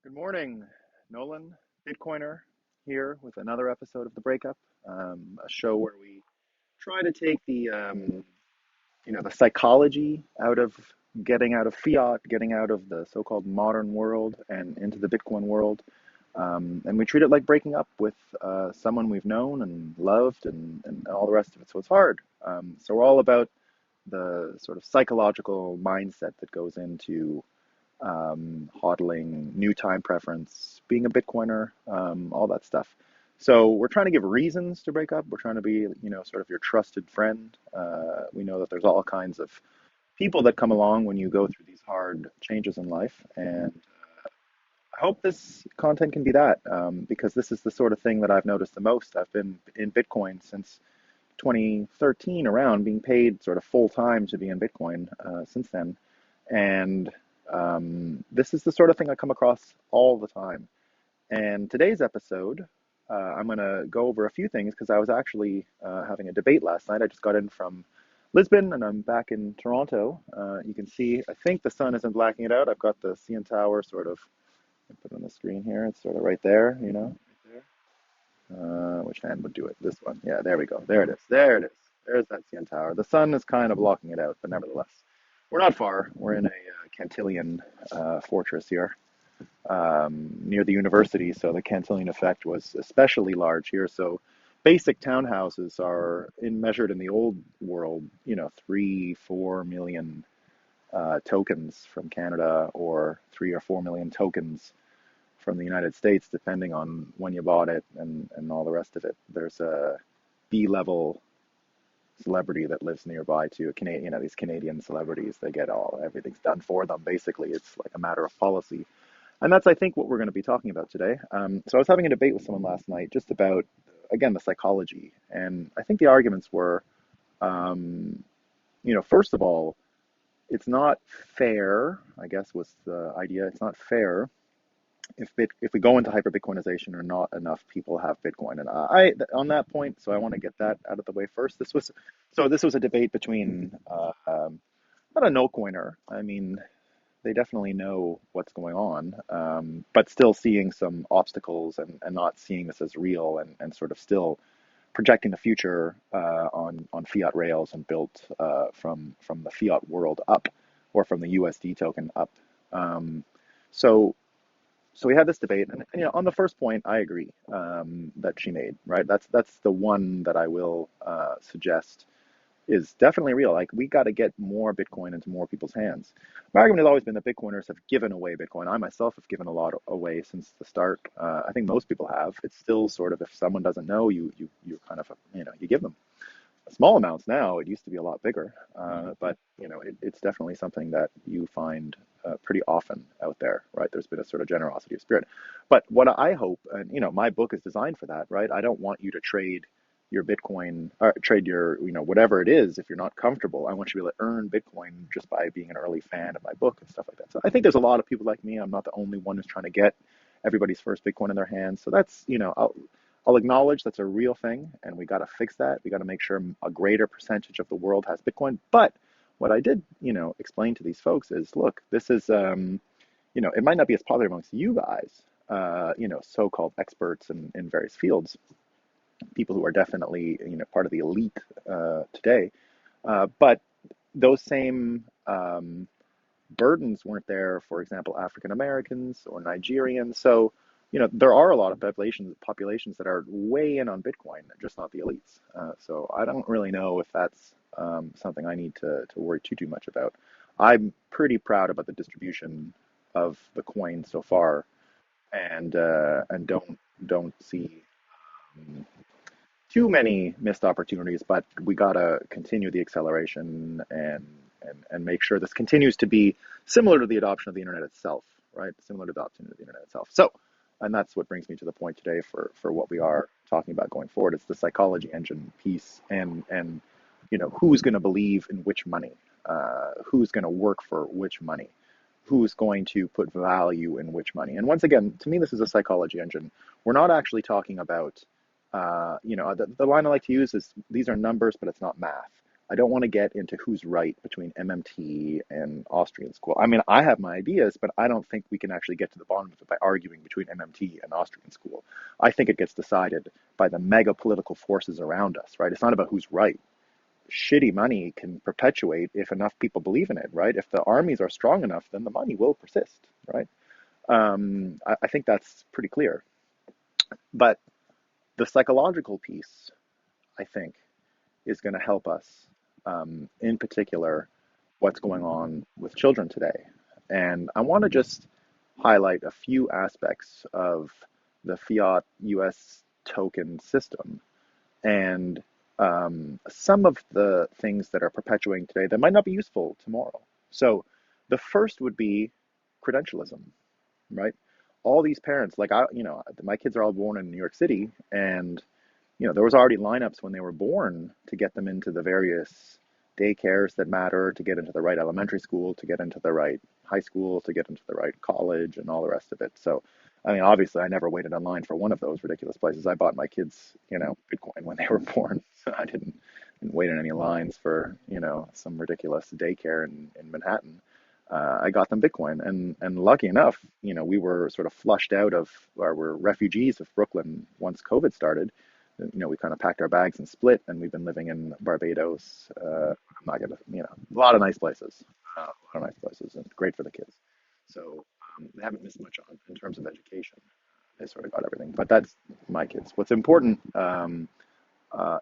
Good morning, Nolan, Bitcoiner, here with another episode of The Breakup, a show where we try to take the psychology getting out of fiat, getting out of the so-called modern world and into the Bitcoin world. And we treat it like breaking up with someone we've known and loved and all the rest of it. So it's hard. So we're all about the sort of psychological mindset that goes into hodling, new time preference, being a Bitcoiner, all that stuff. So we're trying to give reasons to break up. We're trying to be, sort of your trusted friend. We know that there's all kinds of people that come along when you go through these hard changes in life, and I hope this content can be that, because this is the sort of thing that I've noticed the most. I've been in Bitcoin since 2013, around being paid sort of full time to be in Bitcoin since then, and this is the sort of thing I come across all the time. And today's episode, I'm going to go over a few things because I was actually having a debate last night. I just got in from Lisbon and I'm back in Toronto. You can see, I think the sun isn't blacking it out. I've got the CN Tower sort of, I put it on the screen here. It's sort of right there, right there. Which hand would do it? This one. Yeah, there we go. There it is. There it is. There's that CN Tower. The sun is kind of blocking it out, but nevertheless, we're not far. We're in a Cantillon fortress here near the university, so the Cantillon effect was especially large here. So basic townhouses are measured in the old world, 3, 4 million tokens from Canada, or 3 or 4 million tokens from the United States, depending on when you bought it and all the rest of it. There's a B-level celebrity that lives nearby to a Canadian, these Canadian celebrities, they get everything's done for them. Basically, it's like a matter of policy. And that's, I think, what we're going to be talking about today. So I was having a debate with someone last night just about, again, the psychology. And I think the arguments were, first of all, it's not fair, I guess was the idea. It's not fair if we go into hyper Bitcoinization or not enough people have Bitcoin. And I on that point, so I want to get that out of the way first. This was a debate between not a no coiner. I mean, they definitely know what's going on, but still seeing some obstacles and not seeing this as real, and sort of still projecting the future on fiat rails and built from the fiat world up, or from the USD token up. So so we had this debate, and on the first point, I agree that she made. Right, that's the one that I will suggest is definitely real. Like, we got to get more Bitcoin into more people's hands. My argument has always been that Bitcoiners have given away Bitcoin. I myself have given a lot away since the start. I think most people have. It's still sort of, if someone doesn't know, you kind of, you give them small amounts now. It used to be a lot bigger, but it's definitely something that you find pretty often out there, right? There's been a sort of generosity of spirit. But what I hope, and my book is designed for that, right? I don't want you to trade your Bitcoin, or trade your, whatever it is, if you're not comfortable. I want you to be able to earn Bitcoin just by being an early fan of my book and stuff like that. So I think there's a lot of people like me. I'm not the only one who's trying to get everybody's first Bitcoin in their hands. So that's, I'll acknowledge that's a real thing, and we got to fix that. We got to make sure a greater percentage of the world has Bitcoin. But what I did, explain to these folks is, look, this is, it might not be as popular amongst you guys, so-called experts in various fields, people who are definitely, part of the elite today. But those same burdens weren't there, for example, African Americans or Nigerians. So, there are a lot of populations that are way in on Bitcoin, just not the elites. So I don't really know if that's something I need to worry too much about. I'm pretty proud about the distribution of the coin so far, and don't see too many missed opportunities. But we gotta continue the acceleration, and make sure this continues to be similar to the adoption of the internet itself, right? Similar to the adoption of the internet itself. So, and that's what brings me to the point today for what we are talking about going forward. It's the psychology engine piece, and who's going to believe in which money, who's going to work for which money, who's going to put value in which money. And once again, to me, this is a psychology engine. We're not actually talking about, the line I like to use is, these are numbers, but it's not math. I don't want to get into who's right between MMT and Austrian school. I mean, I have my ideas, but I don't think we can actually get to the bottom of it by arguing between MMT and Austrian school. I think it gets decided by the mega political forces around us, right? It's not about who's right. Shitty money can perpetuate if enough people believe in it, right? If the armies are strong enough, then the money will persist, right? I think that's pretty clear. But the psychological piece, I think, is going to help us, in particular, what's going on with children today. And I want to just highlight a few aspects of the fiat US token system and some of the things that are perpetuating today that might not be useful tomorrow. So the first would be credentialism, right? All these parents, like my kids are all born in New York City, and there was already lineups when they were born to get them into the various daycares that matter, to get into the right elementary school, to get into the right high school, to get into the right college, and all the rest of it. So, I mean, obviously, I never waited online for one of those ridiculous places. I bought my kids, Bitcoin when they were born. So I didn't wait in any lines for, some ridiculous daycare in Manhattan. I got them Bitcoin, and lucky enough, we were sort of flushed out of, or we're refugees of Brooklyn once COVID started. We kind of packed our bags and split, and we've been living in Barbados. I'm not gonna, a lot of nice places, and great for the kids. So they haven't missed much on in terms of education. They sort of got everything, but that's my kids. What's important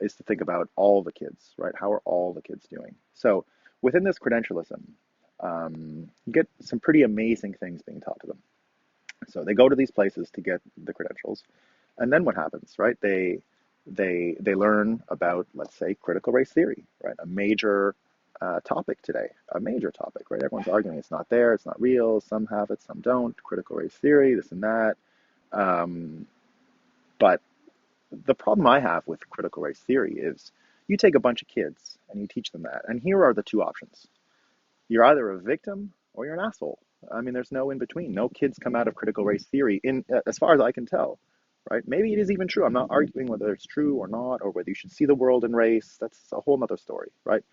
is to think about all the kids, right? How are all the kids doing? So within this credentialism, you get some pretty amazing things being taught to them. So they go to these places to get the credentials, and then what happens, right? They learn about, let's say, critical race theory, right? A major topic today, a major topic, right? Everyone's arguing it's not there, it's not real. Some have it, some don't. Critical race theory, this and that. But the problem I have with critical race theory is you take a bunch of kids and you teach them that, and here are the two options. You're either a victim or you're an asshole. I mean, there's no in between. No kids come out of critical race theory, as far as I can tell, right? Maybe it is even true. I'm not arguing whether it's true or not, or whether you should see the world in race. That's a whole nother story, right?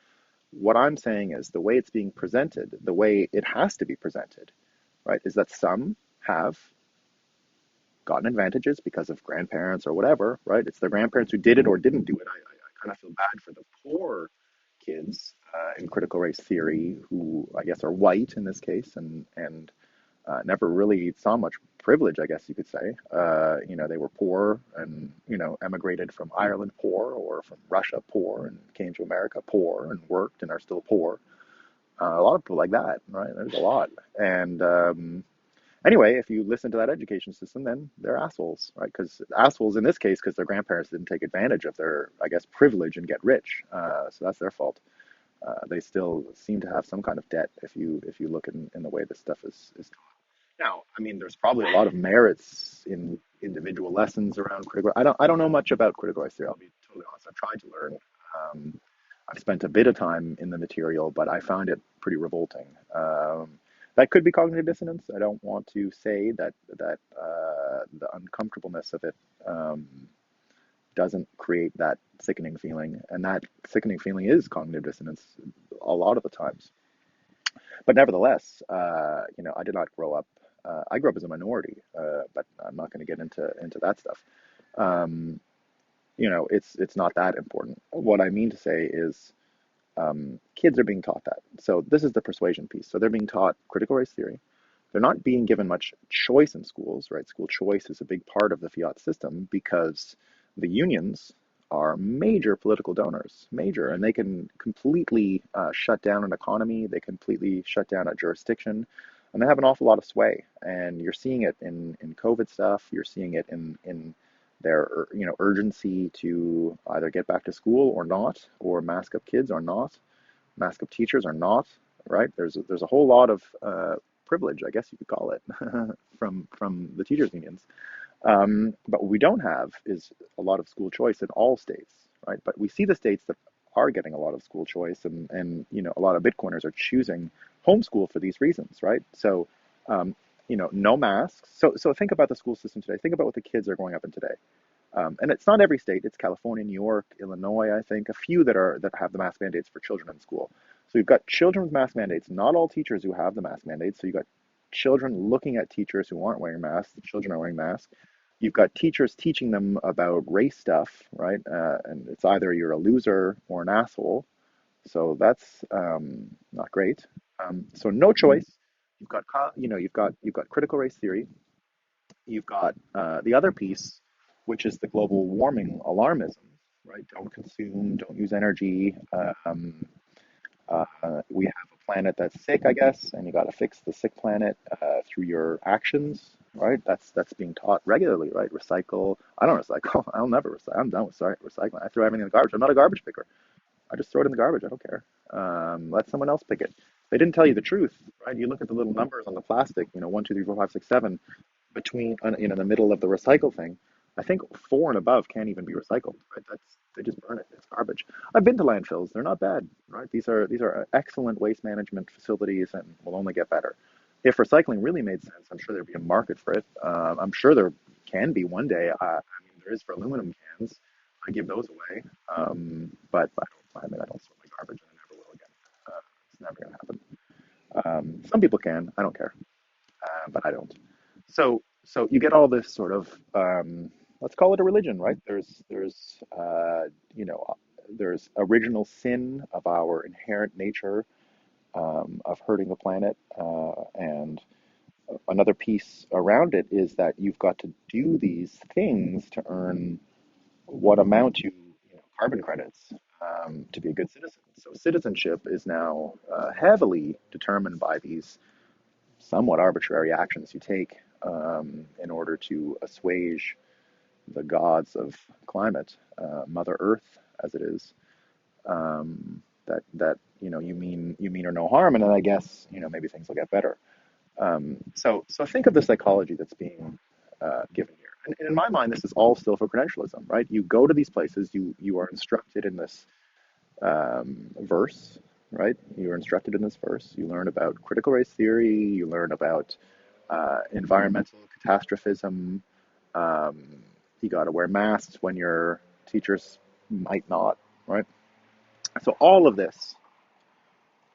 What I'm saying is the way it's being presented, the way it has to be presented, right, is that some have gotten advantages because of grandparents or whatever, right? It's their grandparents who did it or didn't do it. I kind of feel bad for the poor kids in critical race theory who I guess are white in this case and never really saw much privilege, I guess you could say. They were poor and, emigrated from Ireland poor or from Russia poor and came to America poor and worked and are still poor. A lot of people like that, right? There's a lot. And anyway, if you listen to that education system, then they're assholes, right? Because assholes in this case, because their grandparents didn't take advantage of their, I guess, privilege and get rich. So that's their fault. They still seem to have some kind of debt if you look in the way this stuff is taught. Now, I mean, there's probably a lot of merits in individual lessons around critical. I don't know much about critical race theory. I'll be totally honest. I've tried to learn. I've spent a bit of time in the material, but I found it pretty revolting. That could be cognitive dissonance. I don't want to say that the uncomfortableness of it doesn't create that sickening feeling, and that sickening feeling is cognitive dissonance a lot of the times. But nevertheless, I did not grow up. I grew up as a minority, but I'm not going to get into that stuff. Um, it's not that important. What I mean to say is, kids are being taught that. So this is the persuasion piece. So they're being taught critical race theory. They're not being given much choice in schools, right? School choice is a big part of the fiat system because the unions are major political donors, major, and they can completely shut down an economy. They completely shut down a jurisdiction, and they have an awful lot of sway. And you're seeing it in COVID stuff. You're seeing it in their urgency to either get back to school or not, or mask up kids or not, mask up teachers or not. Right? There's a whole lot of privilege, I guess you could call it, from the teachers unions. But what we don't have is a lot of school choice in all states, right? But we see the states that are getting a lot of school choice, and a lot of Bitcoiners are choosing homeschool for these reasons, right? So, no masks. So think about the school system today. Think about what the kids are growing up in today. And it's not every state. It's California, New York, Illinois, I think, a few that have the mask mandates for children in school. So you've got children with mask mandates, not all teachers who have the mask mandates. So you've got children looking at teachers who aren't wearing masks. The children are wearing masks. You've got teachers teaching them about race stuff, right? And it's either you're a loser or an asshole. So that's not great. So no choice. You've got critical race theory. You've got the other piece, which is the global warming alarmism, right? Don't consume, don't use energy. We have a planet that's sick, I guess, and you got to fix the sick planet through your actions, right? That's being taught regularly, right? Recycle. I don't recycle. I'll never recycle. I'm done with recycling. I throw everything in the garbage. I'm not a garbage picker. I just throw it in the garbage. I don't care. Let someone else pick it. They didn't tell you the truth, right? You look at the little numbers on the plastic, 1, 2, 3, 4, 5, 6, 7, between, the middle of the recycle thing. I think four and above can't even be recycled, right? They just burn it. It's garbage. I've been to landfills. They're not bad, right? These are excellent waste management facilities and will only get better. If recycling really made sense, I'm sure there'd be a market for it. I'm sure there can be one day. I mean, there is for aluminum cans. I give those away, but I don't sort my garbage, and I never will again. It's never going to happen. Some people can. I don't care, but I don't. So you get all this sort of let's call it a religion, right? You know there's original sin of our inherent nature of hurting the planet, and another piece around it is that you've got to do these things to earn what amount to carbon credits to be a good citizen. So citizenship is now heavily determined by these somewhat arbitrary actions you take in order to assuage the gods of climate, Mother Earth, as it is. That you mean or no harm, and then I guess maybe things will get better. So think of the psychology that's being given here. And in my mind, this is all still for credentialism, right? You go to these places, you are instructed in this verse, right? You are instructed in this verse. You learn about critical race theory. You learn about environmental catastrophism. Um, you got to wear masks when your teachers might not, right? So all of this,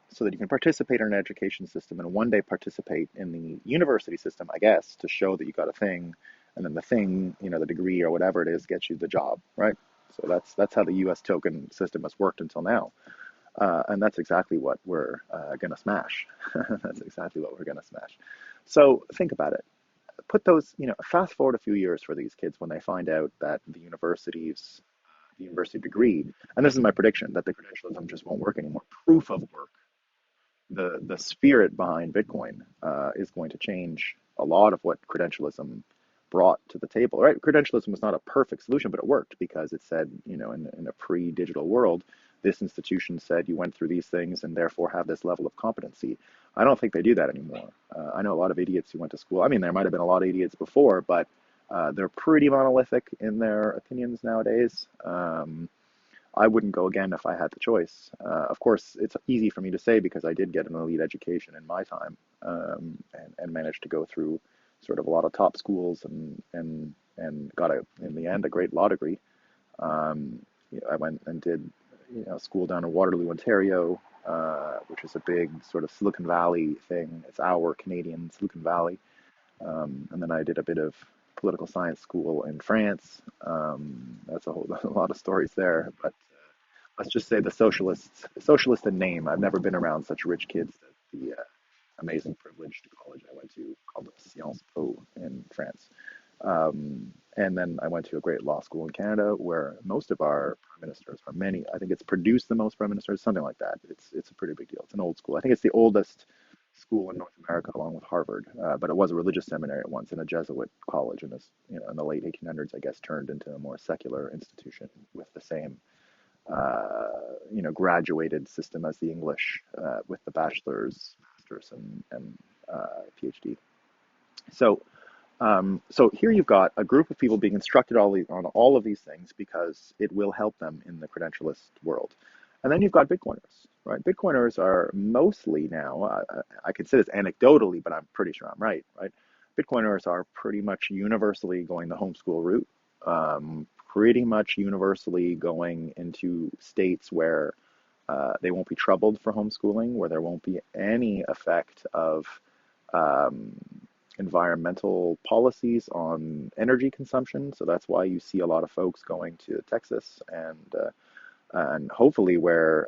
so that you can participate in an education system and one day participate in the university system, I guess, to show that you got a thing, and then the thing, the degree or whatever it is, gets you the job, right? So that's how the U.S. token system has worked until now, and that's exactly what we're gonna smash. That's exactly what we're gonna smash. So think about it. Put those, fast forward a few years for these kids when they find out that the university degree, and this is my prediction, that the credentialism just won't work anymore. Proof of work, the spirit behind Bitcoin is going to change a lot of what credentialism brought to the table. Right? Credentialism was not a perfect solution, but it worked because it said, in a pre-digital world, this institution said you went through these things and therefore have this level of competency. I don't think they do that anymore. I know a lot of idiots who went to school. I mean, there might have been a lot of idiots before, but they're pretty monolithic in their opinions nowadays. I wouldn't go again if I had the choice. Of course, it's easy for me to say because I did get an elite education in my time, and managed to go through sort of a lot of top schools and got in the end a great law degree. I went and did school down in Waterloo, Ontario, which is a big sort of Silicon Valley thing. It's our Canadian Silicon Valley. And then I did a bit of political science school in France. That's a lot of stories there, but let's just say the socialist in name. I've never been around such rich kids. That the amazing privileged college I went to called Sciences Po in France. And then I went to a great law school in Canada where most of our prime ministers, or many, I think it's produced the most prime ministers, something like that. It's a pretty big deal. It's an old school. I think it's the oldest school in North America, along with Harvard. But it was a religious seminary at once and a Jesuit college, and this, in the late 1800s, I guess, turned into a more secular institution with the same, graduated system as the English, with the bachelor's, master's, and PhD. So, so here you've got a group of people being instructed on all of these things because it will help them in the credentialist world. And then you've got Bitcoiners, right? Bitcoiners are mostly now, I could say this anecdotally, but I'm pretty sure I'm right? Bitcoiners are pretty much universally going the homeschool route. pretty much universally going into states where they won't be troubled for homeschooling, where there won't be any effect of um, environmental policies on energy consumption. So that's why you see a lot of folks going to Texas and hopefully where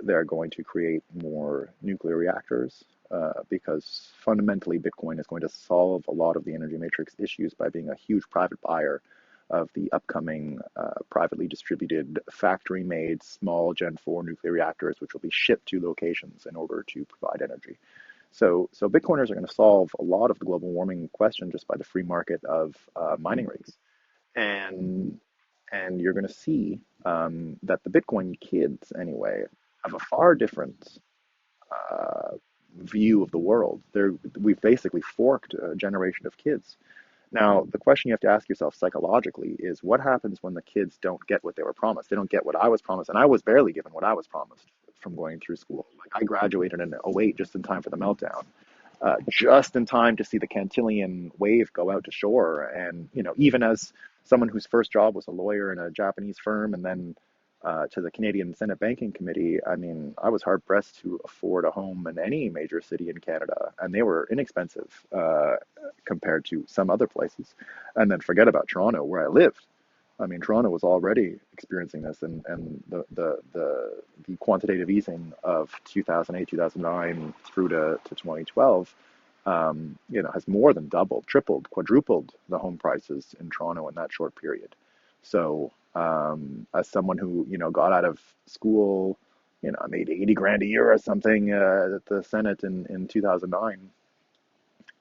they're going to create more nuclear reactors. Because fundamentally, Bitcoin is going to solve a lot of the energy matrix issues by being a huge private buyer of the upcoming privately distributed factory-made small Gen 4 nuclear reactors, which will be shipped to locations in order to provide energy. So Bitcoiners are going to solve a lot of the global warming question just by the free market of mining rigs, and and you're going to see that the Bitcoin kids, anyway, have a far different uh, view of the world. We've basically forked a generation of kids. Now, the question you have to ask yourself psychologically is what happens when the kids don't get what they were promised? They don't get what I was promised, and I was barely given what I was promised from going through school. Like I graduated in '08 just in time for the meltdown, just in time to see the Cantillon wave go out to shore. And, even as someone whose first job was a lawyer in a Japanese firm and then to the Canadian Senate Banking Committee, I mean, I was hard pressed to afford a home in any major city in Canada, and they were inexpensive compared to some other places. And then forget about Toronto, where I lived. I mean, Toronto was already experiencing this, and the quantitative easing of 2008, 2009 through to 2012, has more than doubled, tripled, quadrupled the home prices in Toronto in that short period. So, as someone who got out of school, I made 80 grand a year or something at the Senate in 2009.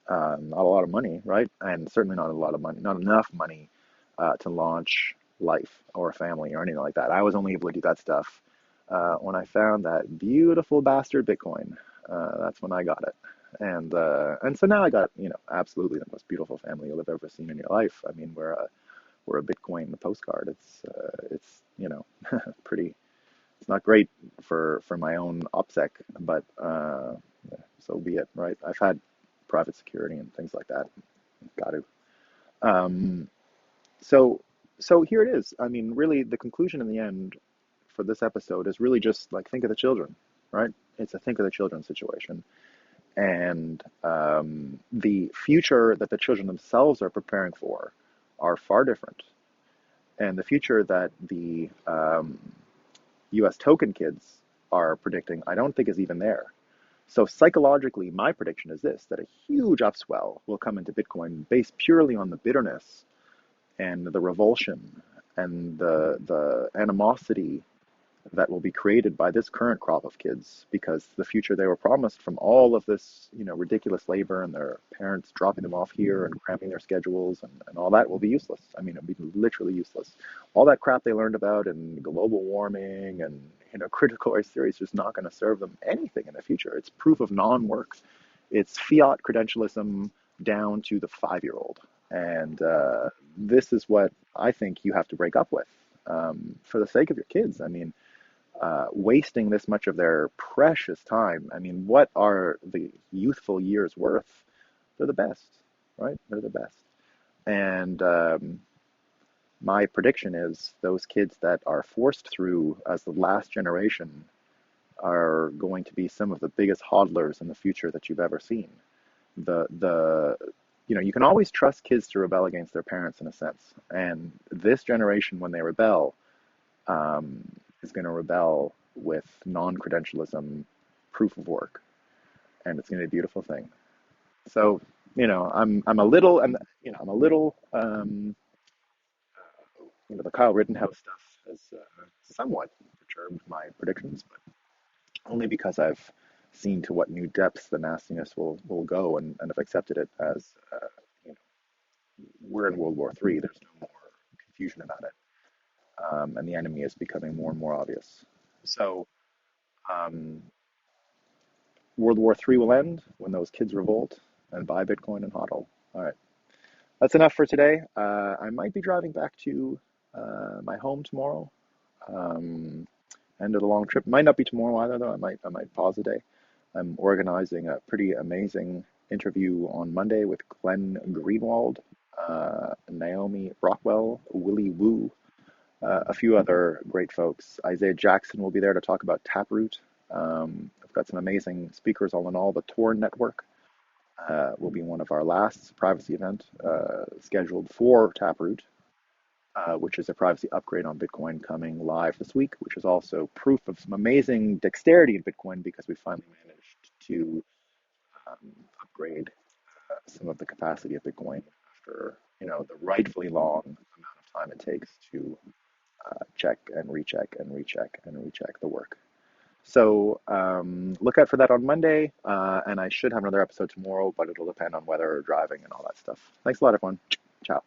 Not a lot of money, right? And certainly not a lot of money, not enough money to launch life or a family or anything like that. I was only able to do that stuff when I found that beautiful bastard Bitcoin. That's when I got it. And so now I got, absolutely the most beautiful family you'll have ever seen in your life. I mean, we're a Bitcoin postcard. It's pretty. It's not great for my own OPSEC, but so be it, right? I've had private security and things like that. Got to. Um, so so here it is. I mean, really, the conclusion in the end for this episode is really just like think of the children, right? It's a think of the children situation, and the future that the children themselves are preparing for are far different, and the future that the U.S. token kids are predicting, I don't think is even there. So psychologically, my prediction is this, that a huge upswell will come into Bitcoin based purely on the bitterness and the revulsion and the animosity that will be created by this current crop of kids because the future they were promised from all of this, ridiculous labor and their parents dropping them off here and cramping their schedules and all that will be useless. I mean, it'll be literally useless. All that crap they learned about and global warming and, critical race theory is just not going to serve them anything in the future. It's proof of non-work. It's fiat credentialism down to the 5-year-old. And this is what I think you have to break up with for the sake of your kids. I mean, wasting this much of their precious time. I mean, what are the youthful years worth? They're the best, right? They're the best. And my prediction is those kids that are forced through as the last generation are going to be some of the biggest hodlers in the future that you've ever seen. The you can always trust kids to rebel against their parents in a sense, and this generation, when they rebel, um, is going to rebel with non-credentialism, proof of work, and it's going to be a beautiful thing. So, I'm a little, and I'm a little, the Kyle Rittenhouse stuff has somewhat perturbed my predictions, but only because I've seen to what new depths the nastiness will go, and have accepted it as, you know, we're in World War III. There's no more confusion about it, and the enemy is becoming more and more obvious. So. Um, World War III will end when those kids revolt and buy Bitcoin and HODL. All right, that's enough for today. I might be driving back to my home tomorrow. Um, End of the long trip. Might not be tomorrow either, though. I might pause a day. I'm organizing a pretty amazing interview on Monday with Glenn Greenwald. Naomi Rockwell, Willie Woo, a few other great folks. Isaiah Jackson will be there to talk about Taproot. I've got some amazing speakers all in all. The Tor Network will be one of our last privacy event scheduled for Taproot, which is a privacy upgrade on Bitcoin coming live this week, which is also proof of some amazing dexterity in Bitcoin because we finally managed to upgrade some of the capacity of Bitcoin after the rightfully long amount of time it takes to check and recheck and recheck and recheck the work. So look out for that on Monday, and I should have another episode tomorrow, but it'll depend on weather, driving, and all that stuff. Thanks a lot, everyone. Ciao.